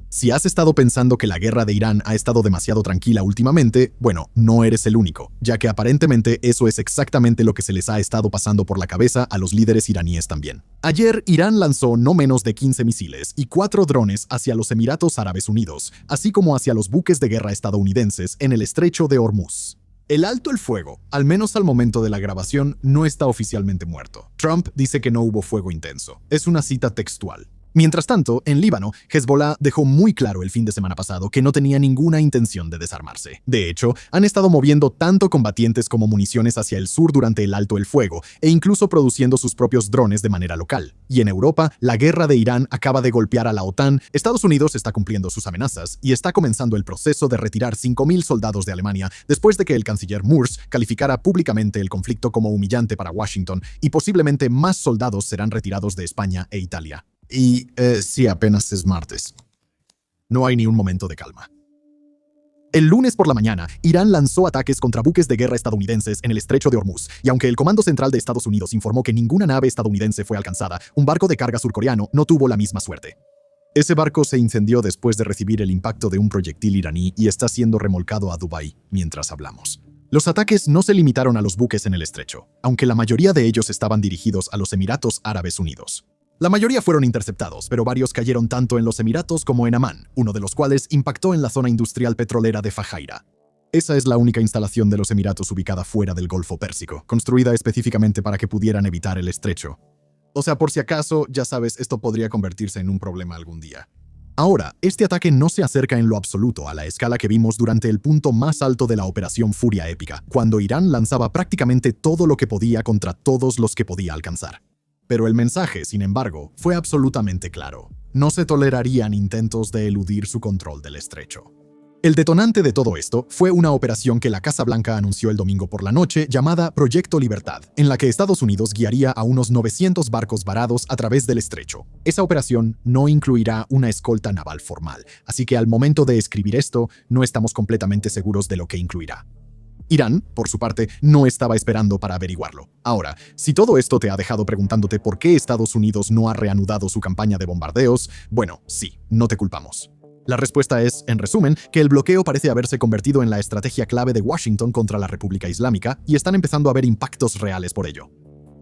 Si has estado pensando que la guerra de Irán ha estado demasiado tranquila últimamente, bueno, no eres el único, ya que aparentemente eso es exactamente lo que se les ha estado pasando por la cabeza a los líderes iraníes también. Ayer, Irán lanzó no menos de 15 misiles y 4 drones hacia los Emiratos Árabes Unidos, así como hacia los buques de guerra estadounidenses en el estrecho de Hormuz. El alto el fuego, al menos al momento de la grabación, no está oficialmente muerto. Trump dice que no hubo fuego intenso. Es una cita textual. Mientras tanto, en Líbano, Hezbollah dejó muy claro el fin de semana pasado que no tenía ninguna intención de desarmarse. De hecho, han estado moviendo tanto combatientes como municiones hacia el sur durante el alto el fuego, e incluso produciendo sus propios drones de manera local. Y en Europa, la guerra de Irán acaba de golpear a la OTAN, Estados Unidos está cumpliendo sus amenazas y está comenzando el proceso de retirar 5.000 soldados de Alemania después de que el canciller Merz calificara públicamente el conflicto como humillante para Washington, y posiblemente más soldados serán retirados de España e Italia. Y sí, apenas es martes. No hay ni un momento de calma. El lunes por la mañana, Irán lanzó ataques contra buques de guerra estadounidenses en el estrecho de Hormuz, y aunque el Comando Central de Estados Unidos informó que ninguna nave estadounidense fue alcanzada, un barco de carga surcoreano no tuvo la misma suerte. Ese barco se incendió después de recibir el impacto de un proyectil iraní y está siendo remolcado a Dubái mientras hablamos. Los ataques no se limitaron a los buques en el estrecho, aunque la mayoría de ellos estaban dirigidos a los Emiratos Árabes Unidos. La mayoría fueron interceptados, pero varios cayeron tanto en los Emiratos como en Amán, uno de los cuales impactó en la zona industrial petrolera de Fujairah. Esa es la única instalación de los Emiratos ubicada fuera del Golfo Pérsico, construida específicamente para que pudieran evitar el estrecho. O sea, por si acaso, ya sabes, esto podría convertirse en un problema algún día. Ahora, este ataque no se acerca en lo absoluto a la escala que vimos durante el punto más alto de la Operación Furia Épica, cuando Irán lanzaba prácticamente todo lo que podía contra todos los que podía alcanzar. Pero el mensaje, sin embargo, fue absolutamente claro. No se tolerarían intentos de eludir su control del estrecho. El detonante de todo esto fue una operación que la Casa Blanca anunció el domingo por la noche llamada Proyecto Libertad, en la que Estados Unidos guiaría a unos 900 barcos varados a través del estrecho. Esa operación no incluirá una escolta naval formal, así que al momento de escribir esto, no estamos completamente seguros de lo que incluirá. Irán, por su parte, no estaba esperando para averiguarlo. Ahora, si todo esto te ha dejado preguntándote por qué Estados Unidos no ha reanudado su campaña de bombardeos, bueno, sí, no te culpamos. La respuesta es, en resumen, que el bloqueo parece haberse convertido en la estrategia clave de Washington contra la República Islámica y están empezando a ver impactos reales por ello.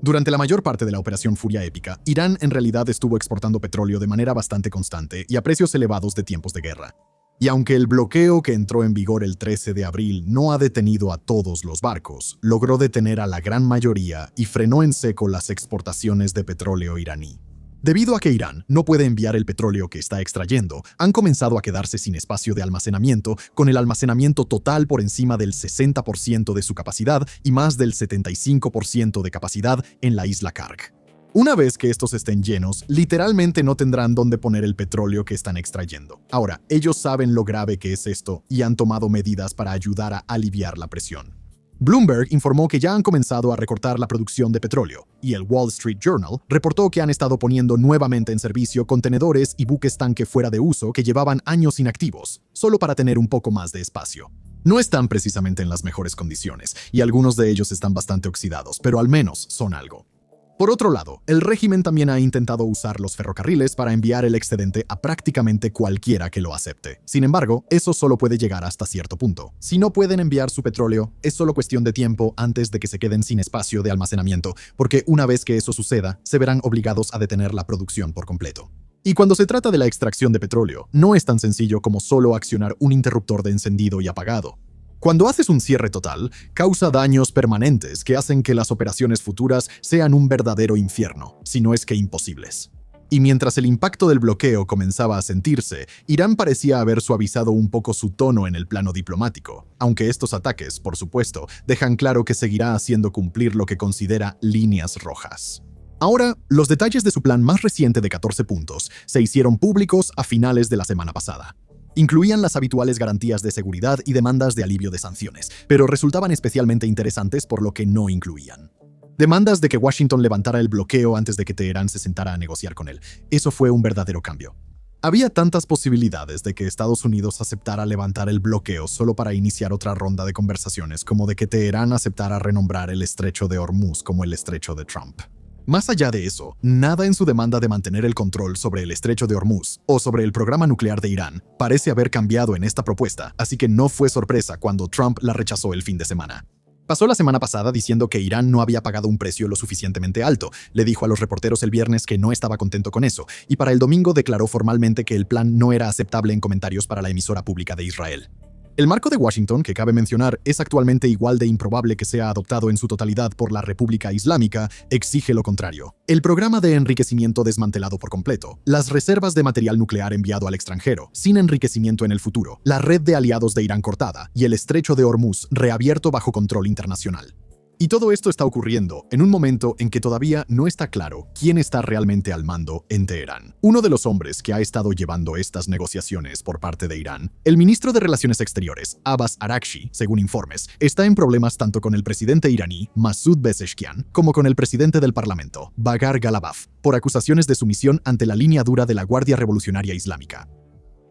Durante la mayor parte de la Operación Furia Épica, Irán en realidad estuvo exportando petróleo de manera bastante constante y a precios elevados de tiempos de guerra. Y aunque el bloqueo que entró en vigor el 13 de abril no ha detenido a todos los barcos, logró detener a la gran mayoría y frenó en seco las exportaciones de petróleo iraní. Debido a que Irán no puede enviar el petróleo que está extrayendo, han comenzado a quedarse sin espacio de almacenamiento, con el almacenamiento total por encima del 60% de su capacidad y más del 75% de capacidad en la isla Karg. Una vez que estos estén llenos, literalmente no tendrán dónde poner el petróleo que están extrayendo. Ahora, ellos saben lo grave que es esto y han tomado medidas para ayudar a aliviar la presión. Bloomberg informó que ya han comenzado a recortar la producción de petróleo, y el Wall Street Journal reportó que han estado poniendo nuevamente en servicio contenedores y buques tanque fuera de uso que llevaban años inactivos, solo para tener un poco más de espacio. No están precisamente en las mejores condiciones, y algunos de ellos están bastante oxidados, pero al menos son algo. Por otro lado, el régimen también ha intentado usar los ferrocarriles para enviar el excedente a prácticamente cualquiera que lo acepte. Sin embargo, eso solo puede llegar hasta cierto punto. Si no pueden enviar su petróleo, es solo cuestión de tiempo antes de que se queden sin espacio de almacenamiento, porque una vez que eso suceda, se verán obligados a detener la producción por completo. Y cuando se trata de la extracción de petróleo, no es tan sencillo como solo accionar un interruptor de encendido y apagado. Cuando haces un cierre total, causa daños permanentes que hacen que las operaciones futuras sean un verdadero infierno, si no es que imposibles. Y mientras el impacto del bloqueo comenzaba a sentirse, Irán parecía haber suavizado un poco su tono en el plano diplomático, aunque estos ataques, por supuesto, dejan claro que seguirá haciendo cumplir lo que considera líneas rojas. Ahora, los detalles de su plan más reciente de 14 puntos se hicieron públicos a finales de la semana pasada. Incluían las habituales garantías de seguridad y demandas de alivio de sanciones, pero resultaban especialmente interesantes por lo que no incluían. Demandas de que Washington levantara el bloqueo antes de que Teherán se sentara a negociar con él. Eso fue un verdadero cambio. Había tantas posibilidades de que Estados Unidos aceptara levantar el bloqueo solo para iniciar otra ronda de conversaciones como de que Teherán aceptara renombrar el estrecho de Hormuz como el estrecho de Trump. Más allá de eso, nada en su demanda de mantener el control sobre el estrecho de Hormuz o sobre el programa nuclear de Irán parece haber cambiado en esta propuesta, así que no fue sorpresa cuando Trump la rechazó el fin de semana. Pasó la semana pasada diciendo que Irán no había pagado un precio lo suficientemente alto. Le dijo a los reporteros el viernes que no estaba contento con eso, y para el domingo declaró formalmente que el plan no era aceptable en comentarios para la emisora pública de Israel. El marco de Washington, que cabe mencionar, es actualmente igual de improbable que sea adoptado en su totalidad por la República Islámica, exige lo contrario. El programa de enriquecimiento desmantelado por completo, las reservas de material nuclear enviado al extranjero, sin enriquecimiento en el futuro, la red de aliados de Irán cortada y el estrecho de Hormuz reabierto bajo control internacional. Y todo esto está ocurriendo en un momento en que todavía no está claro quién está realmente al mando en Teherán. Uno de los hombres que ha estado llevando estas negociaciones por parte de Irán, el ministro de Relaciones Exteriores, Abbas Araghchi, según informes, está en problemas tanto con el presidente iraní, Masoud Pezeshkian, como con el presidente del parlamento, Bagar Ghalibaf, por acusaciones de sumisión ante la línea dura de la Guardia Revolucionaria Islámica.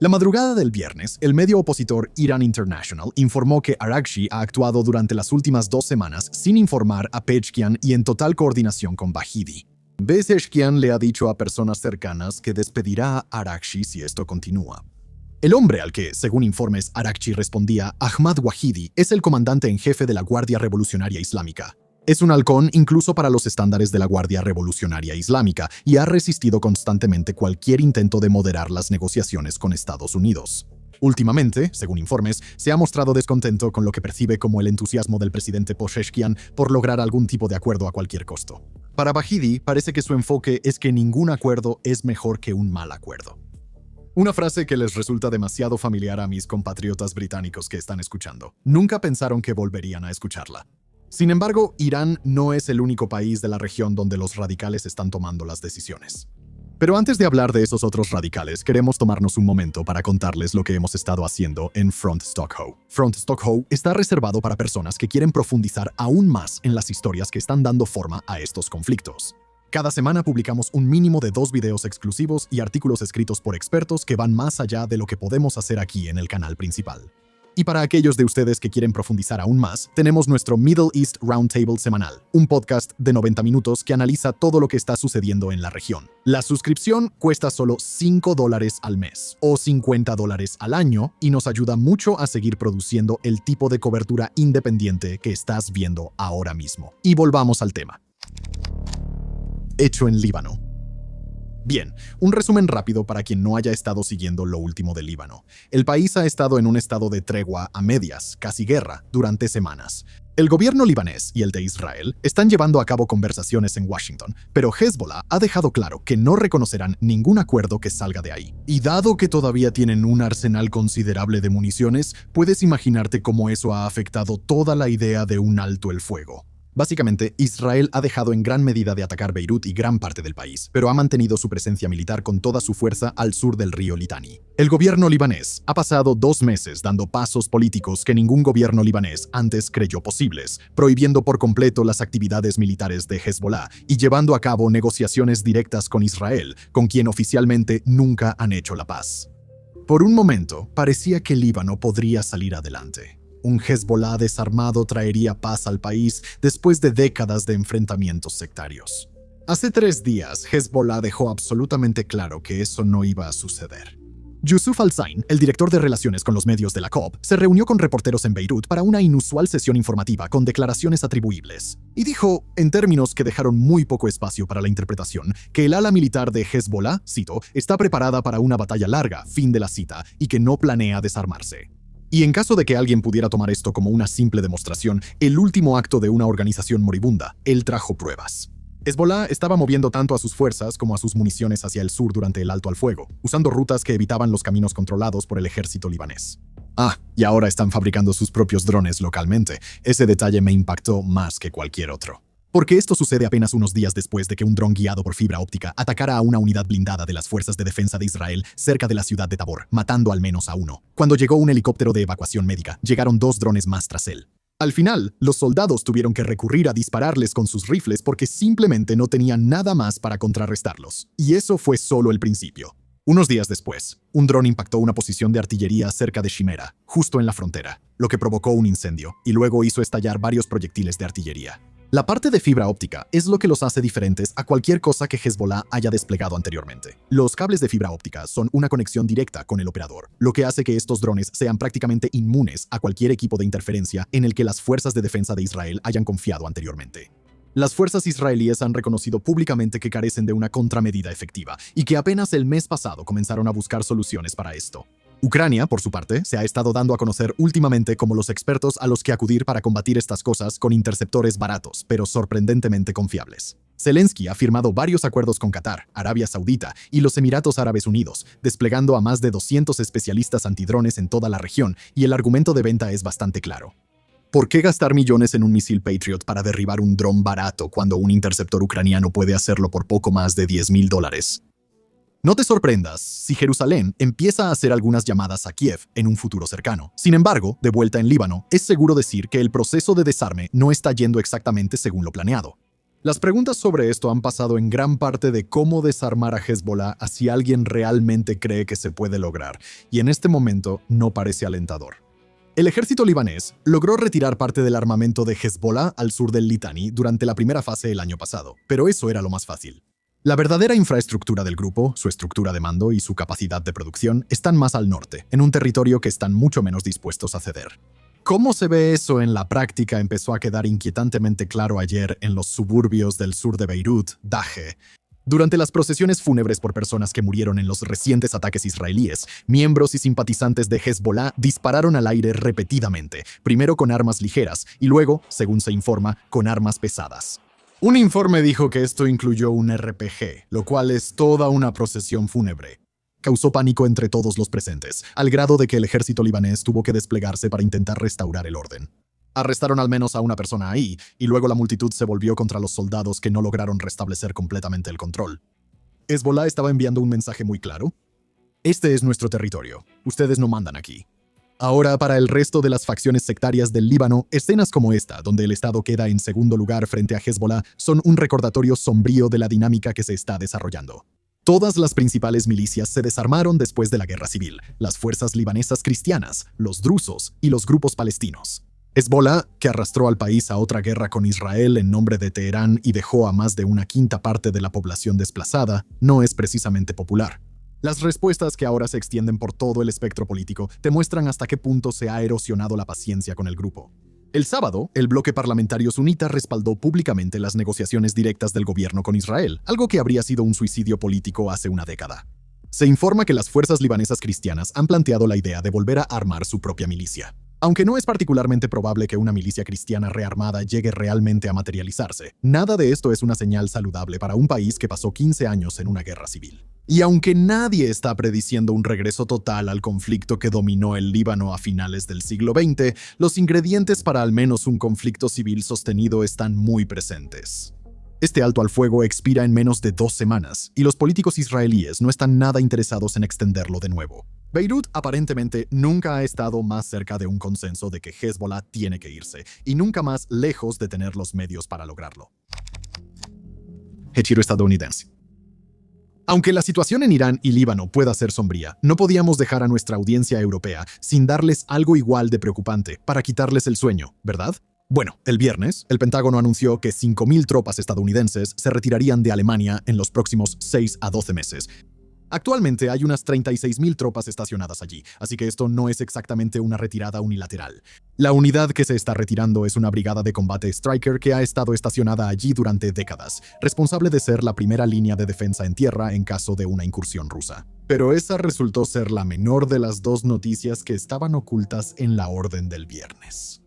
La madrugada del viernes, el medio opositor Iran International informó que Araghchi ha actuado durante las últimas 2 semanas sin informar a Pezeshkian y en total coordinación con Vahidi. Pezeshkian le ha dicho a personas cercanas que despedirá a Araghchi si esto continúa. El hombre al que, según informes, Araghchi respondía, Ahmad Wahidi, es el comandante en jefe de la Guardia Revolucionaria Islámica. Es un halcón incluso para los estándares de la Guardia Revolucionaria Islámica y ha resistido constantemente cualquier intento de moderar las negociaciones con Estados Unidos. Últimamente, según informes, se ha mostrado descontento con lo que percibe como el entusiasmo del presidente Pezeshkian por lograr algún tipo de acuerdo a cualquier costo. Para Vahidi, parece que su enfoque es que ningún acuerdo es mejor que un mal acuerdo. Una frase que les resulta demasiado familiar a mis compatriotas británicos que están escuchando. Nunca pensaron que volverían a escucharla. Sin embargo, Irán no es el único país de la región donde los radicales están tomando las decisiones. Pero antes de hablar de esos otros radicales, queremos tomarnos un momento para contarles lo que hemos estado haciendo en Front Stockholm. Front Stockholm está reservado para personas que quieren profundizar aún más en las historias que están dando forma a estos conflictos. Cada semana publicamos un mínimo de 2 videos exclusivos y artículos escritos por expertos que van más allá de lo que podemos hacer aquí en el canal principal. Y para aquellos de ustedes que quieren profundizar aún más, tenemos nuestro Middle East Roundtable semanal, un podcast de 90 minutos que analiza todo lo que está sucediendo en la región. La suscripción cuesta solo $5 al mes o $50 al año y nos ayuda mucho a seguir produciendo el tipo de cobertura independiente que estás viendo ahora mismo. Y volvamos al tema. Hecho en Líbano. Bien, un resumen rápido para quien no haya estado siguiendo lo último del Líbano. El país ha estado en un estado de tregua a medias, casi guerra, durante semanas. El gobierno libanés y el de Israel están llevando a cabo conversaciones en Washington, pero Hezbollah ha dejado claro que no reconocerán ningún acuerdo que salga de ahí. Y dado que todavía tienen un arsenal considerable de municiones, puedes imaginarte cómo eso ha afectado toda la idea de un alto el fuego. Básicamente, Israel ha dejado en gran medida de atacar Beirut y gran parte del país, pero ha mantenido su presencia militar con toda su fuerza al sur del río Litani. El gobierno libanés ha pasado 2 meses dando pasos políticos que ningún gobierno libanés antes creyó posibles, prohibiendo por completo las actividades militares de Hezbollah y llevando a cabo negociaciones directas con Israel, con quien oficialmente nunca han hecho la paz. Por un momento, parecía que Líbano podría salir adelante. Un Hezbollah desarmado traería paz al país después de décadas de enfrentamientos sectarios. Hace 3 días, Hezbollah dejó absolutamente claro que eso no iba a suceder. Yusuf Al-Zain, el director de relaciones con los medios de la COP, se reunió con reporteros en Beirut para una inusual sesión informativa con declaraciones atribuibles. Y dijo, en términos que dejaron muy poco espacio para la interpretación, que el ala militar de Hezbollah, cito, está preparada para una batalla larga, fin de la cita, y que no planea desarmarse. Y en caso de que alguien pudiera tomar esto como una simple demostración, el último acto de una organización moribunda, él trajo pruebas. Hezbollah estaba moviendo tanto a sus fuerzas como a sus municiones hacia el sur durante el alto al fuego, usando rutas que evitaban los caminos controlados por el ejército libanés. Y ahora están fabricando sus propios drones localmente. Ese detalle me impactó más que cualquier otro. Porque esto sucede apenas unos días después de que un dron guiado por fibra óptica atacara a una unidad blindada de las Fuerzas de Defensa de Israel cerca de la ciudad de Tabor, matando al menos a 1. Cuando llegó un helicóptero de evacuación médica, llegaron 2 drones más tras él. Al final, los soldados tuvieron que recurrir a dispararles con sus rifles porque simplemente no tenían nada más para contrarrestarlos. Y eso fue solo el principio. Unos días después, un dron impactó una posición de artillería cerca de Shimera, justo en la frontera, lo que provocó un incendio y luego hizo estallar varios proyectiles de artillería. La parte de fibra óptica es lo que los hace diferentes a cualquier cosa que Hezbollah haya desplegado anteriormente. Los cables de fibra óptica son una conexión directa con el operador, lo que hace que estos drones sean prácticamente inmunes a cualquier equipo de interferencia en el que las fuerzas de defensa de Israel hayan confiado anteriormente. Las fuerzas israelíes han reconocido públicamente que carecen de una contramedida efectiva y que apenas el mes pasado comenzaron a buscar soluciones para esto. Ucrania, por su parte, se ha estado dando a conocer últimamente como los expertos a los que acudir para combatir estas cosas con interceptores baratos, pero sorprendentemente confiables. Zelensky ha firmado varios acuerdos con Qatar, Arabia Saudita y los Emiratos Árabes Unidos, desplegando a más de 200 especialistas antidrones en toda la región, y el argumento de venta es bastante claro. ¿Por qué gastar millones en un misil Patriot para derribar un dron barato cuando un interceptor ucraniano puede hacerlo por poco más de $10,000? No te sorprendas si Jerusalén empieza a hacer algunas llamadas a Kiev en un futuro cercano. Sin embargo, de vuelta en Líbano, es seguro decir que el proceso de desarme no está yendo exactamente según lo planeado. Las preguntas sobre esto han pasado en gran parte de cómo desarmar a Hezbollah a si alguien realmente cree que se puede lograr, y en este momento no parece alentador. El ejército libanés logró retirar parte del armamento de Hezbollah al sur del Litani durante la primera fase el año pasado, pero eso era lo más fácil. La verdadera infraestructura del grupo, su estructura de mando y su capacidad de producción están más al norte, en un territorio que están mucho menos dispuestos a ceder. ¿Cómo se ve eso en la práctica? Empezó a quedar inquietantemente claro ayer en los suburbios del sur de Beirut, Daje. Durante las procesiones fúnebres por personas que murieron en los recientes ataques israelíes, miembros y simpatizantes de Hezbollah dispararon al aire repetidamente, primero con armas ligeras y luego, según se informa, con armas pesadas. Un informe dijo que esto incluyó un RPG, lo cual es toda una procesión fúnebre. Causó pánico entre todos los presentes, al grado de que el ejército libanés tuvo que desplegarse para intentar restaurar el orden. Arrestaron al menos a una persona ahí, y luego la multitud se volvió contra los soldados que no lograron restablecer completamente el control. Hezbollah estaba enviando un mensaje muy claro. Este es nuestro territorio. Ustedes no mandan aquí. Ahora, para el resto de las facciones sectarias del Líbano, escenas como esta, donde el Estado queda en segundo lugar frente a Hezbollah, son un recordatorio sombrío de la dinámica que se está desarrollando. Todas las principales milicias se desarmaron después de la guerra civil, las fuerzas libanesas cristianas, los drusos y los grupos palestinos. Hezbollah, que arrastró al país a otra guerra con Israel en nombre de Teherán y dejó a más de una quinta parte de la población desplazada, no es precisamente popular. Las respuestas que ahora se extienden por todo el espectro político te muestran hasta qué punto se ha erosionado la paciencia con el grupo. El sábado, el bloque parlamentario sunita respaldó públicamente las negociaciones directas del gobierno con Israel, algo que habría sido un suicidio político hace una década. Se informa que las fuerzas libanesas cristianas han planteado la idea de volver a armar su propia milicia. Aunque no es particularmente probable que una milicia cristiana rearmada llegue realmente a materializarse, nada de esto es una señal saludable para un país que pasó 15 años en una guerra civil. Y aunque nadie está prediciendo un regreso total al conflicto que dominó el Líbano a finales del siglo XX, los ingredientes para al menos un conflicto civil sostenido están muy presentes. Este alto al fuego expira en menos de 2 semanas, y los políticos israelíes no están nada interesados en extenderlo de nuevo. Beirut aparentemente nunca ha estado más cerca de un consenso de que Hezbollah tiene que irse, y nunca más lejos de tener los medios para lograrlo. Giro estadounidense. Aunque la situación en Irán y Líbano pueda ser sombría, no podíamos dejar a nuestra audiencia europea sin darles algo igual de preocupante para quitarles el sueño, ¿verdad? Bueno, el viernes, el Pentágono anunció que 5.000 tropas estadounidenses se retirarían de Alemania en los próximos 6 a 12 meses. Actualmente hay unas 36.000 tropas estacionadas allí, así que esto no es exactamente una retirada unilateral. La unidad que se está retirando es una brigada de combate Stryker que ha estado estacionada allí durante décadas, responsable de ser la primera línea de defensa en tierra en caso de una incursión rusa. Pero esa resultó ser la menor de las dos noticias que estaban ocultas en la orden del viernes.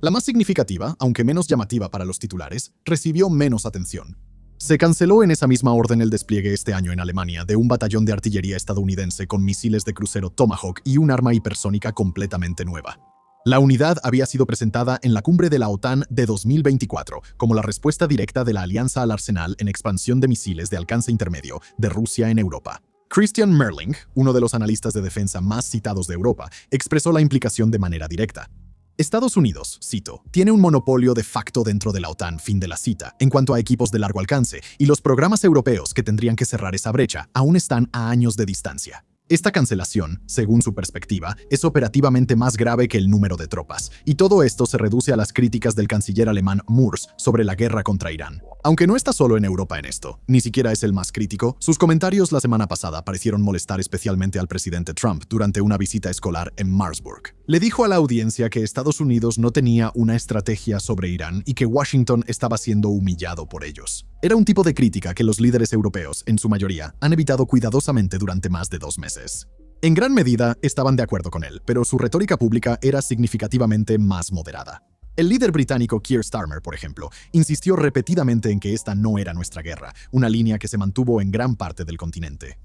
La más significativa, aunque menos llamativa para los titulares, recibió menos atención. Se canceló en esa misma orden el despliegue este año en Alemania de un batallón de artillería estadounidense con misiles de crucero Tomahawk y un arma hipersónica completamente nueva. La unidad había sido presentada en la cumbre de la OTAN de 2024 como la respuesta directa de la alianza al arsenal en expansión de misiles de alcance intermedio de Rusia en Europa. Christian Merling, uno de los analistas de defensa más citados de Europa, expresó la implicación de manera directa. Estados Unidos, cito, tiene un monopolio de facto dentro de la OTAN, fin de la cita, en cuanto a equipos de largo alcance, y los programas europeos que tendrían que cerrar esa brecha aún están a años de distancia. Esta cancelación, según su perspectiva, es operativamente más grave que el número de tropas, y todo esto se reduce a las críticas del canciller alemán Murs sobre la guerra contra Irán. Aunque no está solo en Europa en esto, ni siquiera es el más crítico, sus comentarios la semana pasada parecieron molestar especialmente al presidente Trump durante una visita escolar en Marburg. Le dijo a la audiencia que Estados Unidos no tenía una estrategia sobre Irán y que Washington estaba siendo humillado por ellos. Era un tipo de crítica que los líderes europeos, en su mayoría, han evitado cuidadosamente durante más de 2 meses. En gran medida estaban de acuerdo con él, pero su retórica pública era significativamente más moderada. El líder británico Keir Starmer, por ejemplo, insistió repetidamente en que esta no era nuestra guerra, una línea que se mantuvo en gran parte del continente.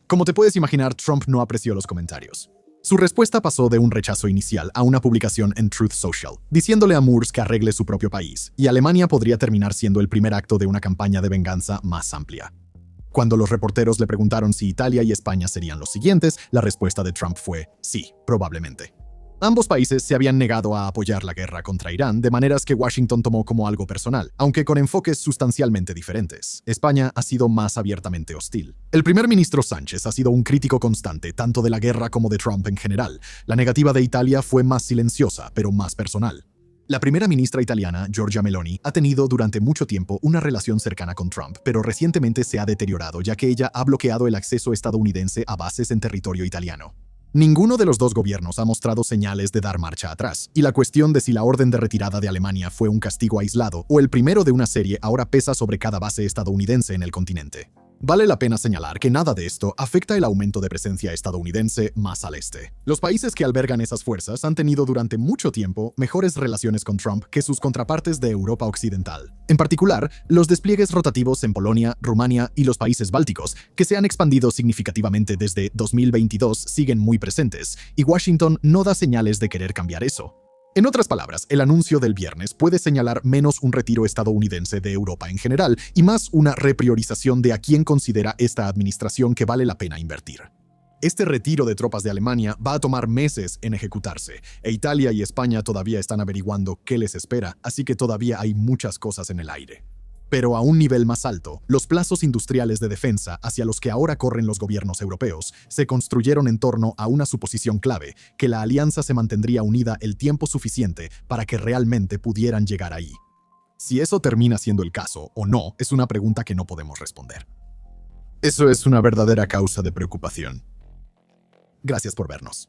Como te puedes imaginar, Trump no apreció los comentarios. Su respuesta pasó de un rechazo inicial a una publicación en Truth Social, diciéndole a Murs que arregle su propio país, y Alemania podría terminar siendo el primer acto de una campaña de venganza más amplia. Cuando los reporteros le preguntaron si Italia y España serían los siguientes, la respuesta de Trump fue sí, probablemente. Ambos países se habían negado a apoyar la guerra contra Irán, de maneras que Washington tomó como algo personal, aunque con enfoques sustancialmente diferentes. España ha sido más abiertamente hostil. El primer ministro Sánchez ha sido un crítico constante, tanto de la guerra como de Trump en general. La negativa de Italia fue más silenciosa, pero más personal. La primera ministra italiana, Giorgia Meloni, ha tenido durante mucho tiempo una relación cercana con Trump, pero recientemente se ha deteriorado ya que ella ha bloqueado el acceso estadounidense a bases en territorio italiano. Ninguno de los dos gobiernos ha mostrado señales de dar marcha atrás, y la cuestión de si la orden de retirada de Alemania fue un castigo aislado o el primero de una serie ahora pesa sobre cada base estadounidense en el continente. Vale la pena señalar que nada de esto afecta el aumento de presencia estadounidense más al este. Los países que albergan esas fuerzas han tenido durante mucho tiempo mejores relaciones con Trump que sus contrapartes de Europa Occidental. En particular, los despliegues rotativos en Polonia, Rumania y los países bálticos, que se han expandido significativamente desde 2022, siguen muy presentes, y Washington no da señales de querer cambiar eso. En otras palabras, el anuncio del viernes puede señalar menos un retiro estadounidense de Europa en general y más una repriorización de a quién considera esta administración que vale la pena invertir. Este retiro de tropas de Alemania va a tomar meses en ejecutarse, e Italia y España todavía están averiguando qué les espera, así que todavía hay muchas cosas en el aire. Pero a un nivel más alto, los plazos industriales de defensa hacia los que ahora corren los gobiernos europeos se construyeron en torno a una suposición clave, que la alianza se mantendría unida el tiempo suficiente para que realmente pudieran llegar ahí. Si eso termina siendo el caso o no, es una pregunta que no podemos responder. Eso es una verdadera causa de preocupación. Gracias por vernos.